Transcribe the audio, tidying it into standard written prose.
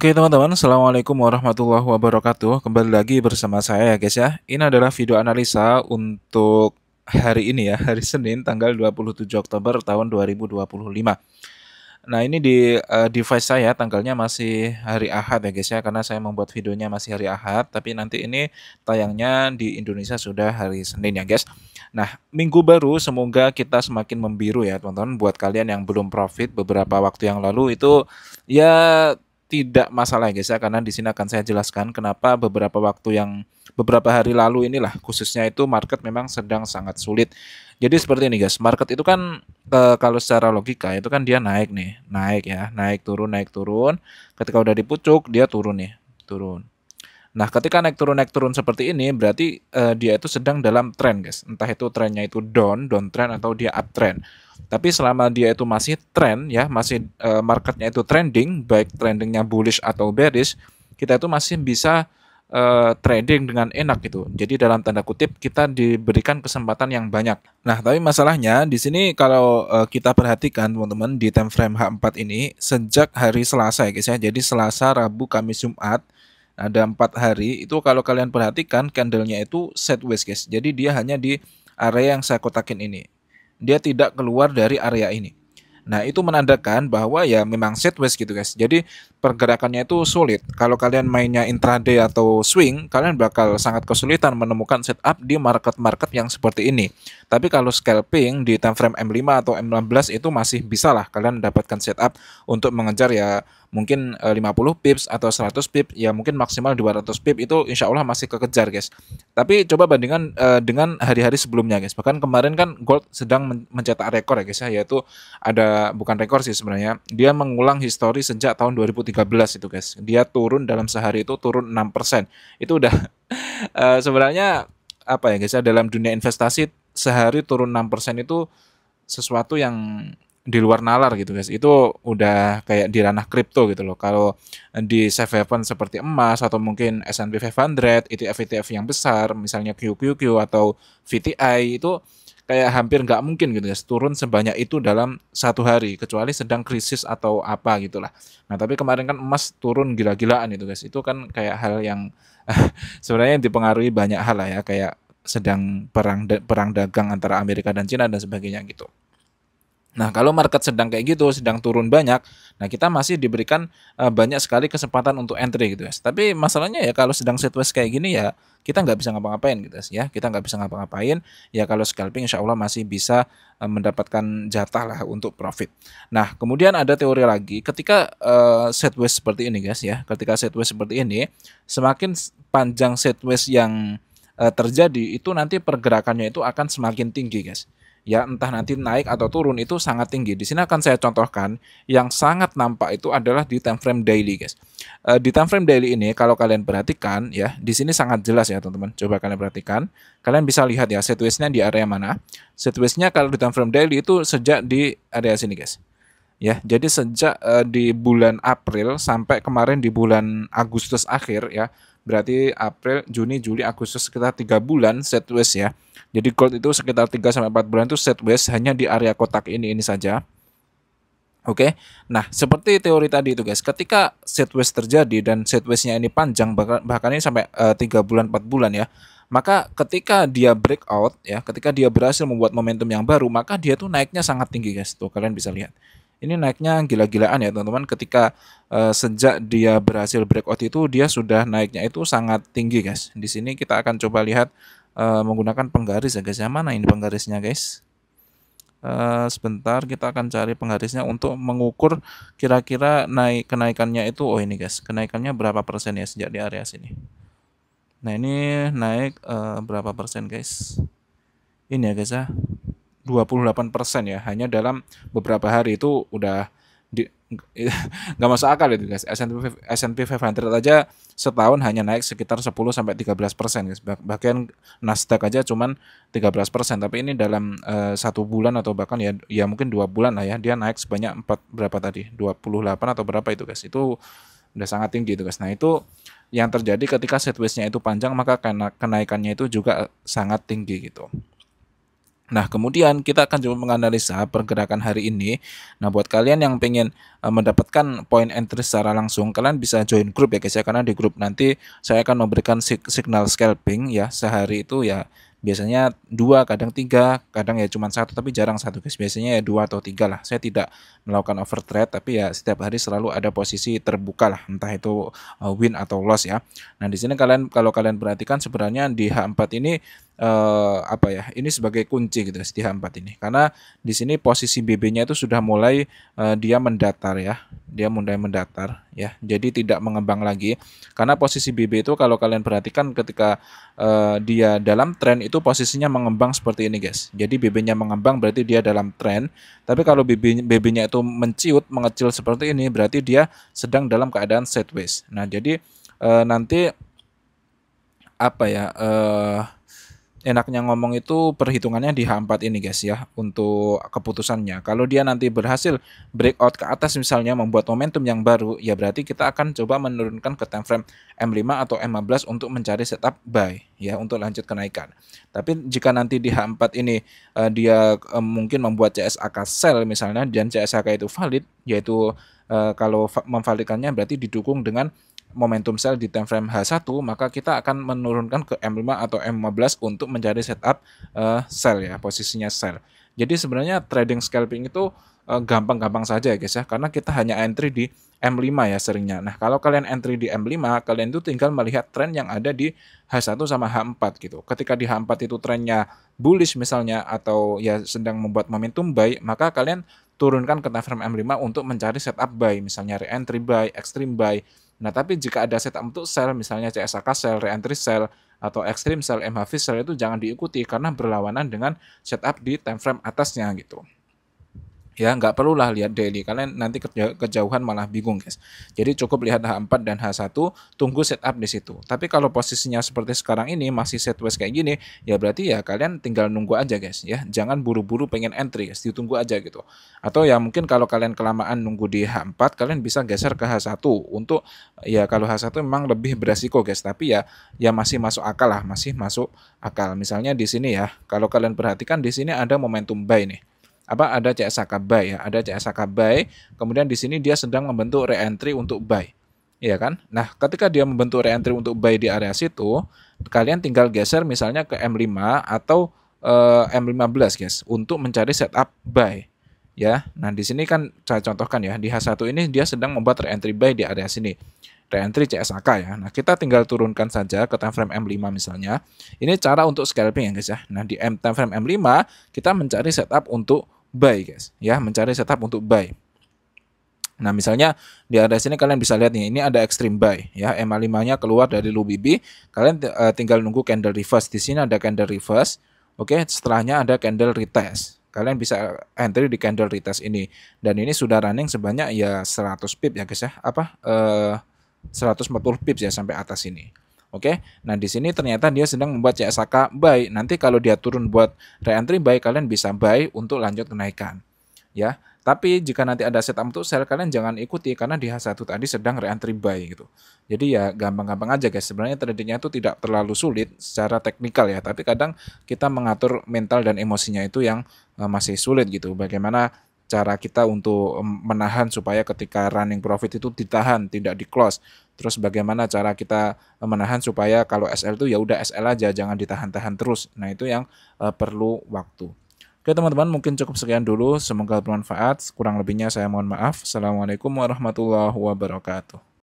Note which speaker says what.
Speaker 1: Oke teman-teman, Assalamualaikum warahmatullahi wabarakatuh. Kembali lagi bersama saya ya guys ya. Ini adalah video analisa untuk hari ini ya, hari Senin tanggal 27 Oktober tahun 2025. Nah ini di device saya tanggalnya masih hari Ahad ya guys ya, karena saya membuat videonya masih hari Ahad, tapi nanti ini tayangnya di Indonesia sudah hari Senin ya guys. Nah minggu baru semoga kita semakin membiru ya teman-teman. Buat kalian yang belum profit beberapa waktu yang lalu itu ya tidak masalah ya guys ya, karena di sini akan saya jelaskan kenapa beberapa hari lalu inilah khususnya itu market memang sedang sangat sulit. Jadi seperti ini guys, market itu kan kalau secara logika itu kan dia naik nih, naik ya, naik turun naik turun. Ketika udah di pucuk dia turun nih, turun. Nah, ketika naik turun seperti ini berarti dia itu sedang dalam tren, guys. Entah itu trennya itu down trend atau dia uptrend. Tapi selama dia itu masih tren ya, masih marketnya itu trending, baik trendingnya bullish atau bearish, kita itu masih bisa trading dengan enak gitu. Jadi dalam tanda kutip kita diberikan kesempatan yang banyak. Nah, tapi masalahnya di sini kalau kita perhatikan teman-teman di time frame H4 ini sejak hari Selasa ya guys ya. Jadi Selasa, Rabu, Kamis, Jumat ada 4 hari itu kalau kalian perhatikan candlenya itu sideways guys. Jadi dia hanya di area yang saya kotakin ini. Dia tidak keluar dari area ini. Nah itu menandakan bahwa ya memang sideways gitu guys. Jadi pergerakannya itu sulit. Kalau kalian mainnya intraday atau swing, kalian bakal sangat kesulitan menemukan setup di market-market yang seperti ini. Tapi kalau scalping di time frame M5 atau M16 itu masih bisa lah kalian dapatkan setup untuk mengejar ya mungkin 50 pips atau 100 pips, ya mungkin maksimal 200 pips itu insya Allah masih kekejar guys. Tapi coba bandingkan dengan hari-hari sebelumnya guys. Bahkan kemarin kan gold sedang mencetak rekor ya guys ya, yaitu ada bukan rekor sih sebenarnya. Dia mengulang histori sejak tahun 2013 itu guys. Dia turun dalam sehari itu turun 6%. Itu udah sebenarnya apa ya guys ya, dalam dunia investasi sehari turun 6% itu sesuatu yang di luar nalar gitu guys. Itu udah kayak di ranah kripto gitu loh. Kalau di safe haven seperti emas atau mungkin S&P 500, ETF-ETF yang besar misalnya QQQ atau VTI itu kayak hampir nggak mungkin gitu guys turun sebanyak itu dalam satu hari kecuali sedang krisis atau apa gitulah. Nah tapi kemarin kan emas turun gila-gilaan itu guys, itu kan kayak hal yang sebenarnya dipengaruhi banyak hal lah ya, kayak sedang perang dagang antara Amerika dan Cina dan sebagainya gitu. Nah, kalau market sedang kayak gitu, sedang turun banyak, nah kita masih diberikan banyak sekali kesempatan untuk entry gitu guys. Tapi masalahnya ya kalau sedang sideways kayak gini ya kita nggak bisa ngapa-ngapain gitu guys ya. Kita nggak bisa ngapa-ngapain. Ya kalau scalping insya Allah masih bisa mendapatkan jatah lah untuk profit. Nah, kemudian ada teori lagi ketika sideways seperti ini guys ya. Ketika sideways seperti ini, semakin panjang sideways yang terjadi itu nanti pergerakannya itu akan semakin tinggi guys. Ya entah nanti naik atau turun itu sangat tinggi. Di sini akan saya contohkan yang sangat nampak itu adalah di time frame daily guys. Di time frame daily ini kalau kalian perhatikan ya di sini sangat jelas ya teman-teman. Coba kalian perhatikan, kalian bisa lihat ya sideways-nya di area mana. Sideways-nya kalau di time frame daily itu sejak di area sini guys. Ya, jadi sejak di bulan April sampai kemarin di bulan Agustus akhir ya, berarti April, Juni, Juli, Agustus sekitar 3 bulan sideways ya. Jadi gold itu sekitar 3 sampai 4 bulan itu sideways hanya di area kotak ini saja. Oke. Nah, seperti teori tadi itu guys, ketika sideways terjadi dan sideways-nya ini panjang bahkan ini sampai 3 bulan 4 bulan ya. Maka ketika dia breakout ya, ketika dia berhasil membuat momentum yang baru, maka dia tuh naiknya sangat tinggi guys. Tuh kalian bisa lihat. Ini naiknya gila-gilaan ya teman-teman, ketika sejak dia berhasil breakout itu dia sudah naiknya itu sangat tinggi guys. Di sini kita akan coba lihat menggunakan penggaris ya guys. Yang mana ini penggarisnya guys? Sebentar kita akan cari penggarisnya untuk mengukur kira-kira kenaikannya itu. Oh ini guys, kenaikannya berapa persen ya sejak di area sini. Nah ini naik berapa persen guys? Ini ya guys ya, 28% ya, hanya dalam beberapa hari itu udah di, nggak masuk akal itu guys. S&P 500 aja setahun hanya naik sekitar 10 sampai 13% guys. Bahkan Nasdaq aja cuman 13%, tapi ini dalam 1 bulan atau bahkan ya mungkin 2 bulan lah ya, dia naik sebanyak 4 berapa tadi? 28 atau berapa itu guys. Itu udah sangat tinggi itu guys. Nah, itu yang terjadi ketika sideways-nya itu panjang, maka kenaikannya itu juga sangat tinggi gitu. Nah, kemudian kita akan coba menganalisa pergerakan hari ini. Nah, buat kalian yang pengen mendapatkan point entry secara langsung, kalian bisa join grup ya guys ya, karena di grup nanti saya akan memberikan signal scalping ya, sehari itu ya biasanya 2, kadang 3, kadang ya cuma 1, tapi jarang 1 guys. Biasanya ya 2 atau 3 lah. Saya tidak melakukan overtrade, tapi ya setiap hari selalu ada posisi terbuka lah, entah itu win atau loss ya. Nah, di sini kalau kalian perhatikan sebenarnya di H4 ini apa ya, ini sebagai kunci gitu di H4 ini, karena di sini posisi BB-nya itu sudah mulai dia mendatar ya, dia mulai mendatar ya, jadi tidak mengembang lagi, karena posisi BB itu kalau kalian perhatikan ketika dia dalam tren itu posisinya mengembang seperti ini guys, jadi BB-nya mengembang berarti dia dalam tren, tapi kalau BB-nya itu menciut mengecil seperti ini berarti dia sedang dalam keadaan sideways. Nah, jadi nanti apa ya, enaknya ngomong itu perhitungannya di H4 ini guys ya, untuk keputusannya. Kalau dia nanti berhasil breakout ke atas misalnya membuat momentum yang baru, ya berarti kita akan coba menurunkan ke time frame M5 atau M15 untuk mencari setup buy ya, untuk lanjut kenaikan. Tapi jika nanti di H4 ini dia mungkin membuat CSAK sell misalnya, dan CSAK itu valid, yaitu kalau memvalidkannya berarti didukung dengan momentum sell di time frame H1, maka kita akan menurunkan ke M5 atau M15 untuk mencari setup sell ya, posisinya sell. Jadi sebenarnya trading scalping itu gampang-gampang saja ya guys ya, karena kita hanya entry di M5 ya seringnya. Nah, kalau kalian entry di M5, kalian itu tinggal melihat tren yang ada di H1 sama H4 gitu. Ketika di H4 itu trennya bullish misalnya, atau ya sedang membuat momentum buy, maka kalian turunkan ke time frame M5 untuk mencari setup buy, misalnya re-entry buy, extreme buy. Nah, tapi jika ada setup untuk sell, misalnya CSAK sell, re-entry sell, atau extreme sell, MHV sell, itu jangan diikuti karena berlawanan dengan setup di time frame atasnya gitu. Ya, nggak perlulah lihat daily, kalian nanti kejauhan malah bingung guys. Jadi cukup lihat H4 dan H1, tunggu setup di situ. Tapi kalau posisinya seperti sekarang ini masih sideways kayak gini, ya berarti ya kalian tinggal nunggu aja guys ya. Jangan buru-buru pengen entry guys, ditunggu aja gitu. Atau ya mungkin kalau kalian kelamaan nunggu di H4, kalian bisa geser ke H1 untuk, ya kalau H1 memang lebih beresiko guys, tapi ya masih masuk akal lah, masih masuk akal. Misalnya di sini ya, kalau kalian perhatikan di sini ada momentum buy nih. Ada CSAK buy ya, ada CSAK buy, kemudian di sini dia sedang membentuk re-entry untuk buy. Iya kan? Nah, ketika dia membentuk re-entry untuk buy di area situ, kalian tinggal geser misalnya ke M5 atau M15 guys, untuk mencari setup buy. Ya. Nah, di sini kan saya contohkan ya, di H1 ini dia sedang membuat re-entry buy di area sini. Re-entry CSAK ya. Nah, kita tinggal turunkan saja ke time frame M5 misalnya. Ini cara untuk scalping ya guys ya. Nah, di time frame M5 kita mencari setup untuk buy guys ya, mencari setup untuk buy. Nah, misalnya di area sini kalian bisa lihat nih, ini ada extreme buy ya, MA5-nya keluar dari low BB, kalian tinggal nunggu candle reverse. Di sini ada candle reverse. Oke, setelahnya ada candle retest. Kalian bisa entry di candle retest ini, dan ini sudah running sebanyak ya 100 pip ya guys ya, 140 pips ya sampai atas ini. Oke, nah di sini ternyata dia sedang membuat CSAK buy. Nanti kalau dia turun buat re-entry buy, kalian bisa buy untuk lanjut kenaikan. Ya, tapi jika nanti ada setup untuk sell, kalian jangan ikuti karena di H1 tadi sedang re-entry buy gitu. Jadi ya gampang-gampang aja guys. Sebenarnya tradingnya itu tidak terlalu sulit secara teknikal ya, tapi kadang kita mengatur mental dan emosinya itu yang masih sulit gitu. Bagaimana cara kita untuk menahan supaya ketika running profit itu ditahan, tidak di close. Terus bagaimana cara kita menahan supaya kalau SL itu ya udah SL aja, jangan ditahan-tahan terus. Nah, itu yang perlu waktu. Oke teman-teman, mungkin cukup sekian dulu. Semoga bermanfaat. Kurang lebihnya saya mohon maaf. Assalamualaikum warahmatullahi wabarakatuh.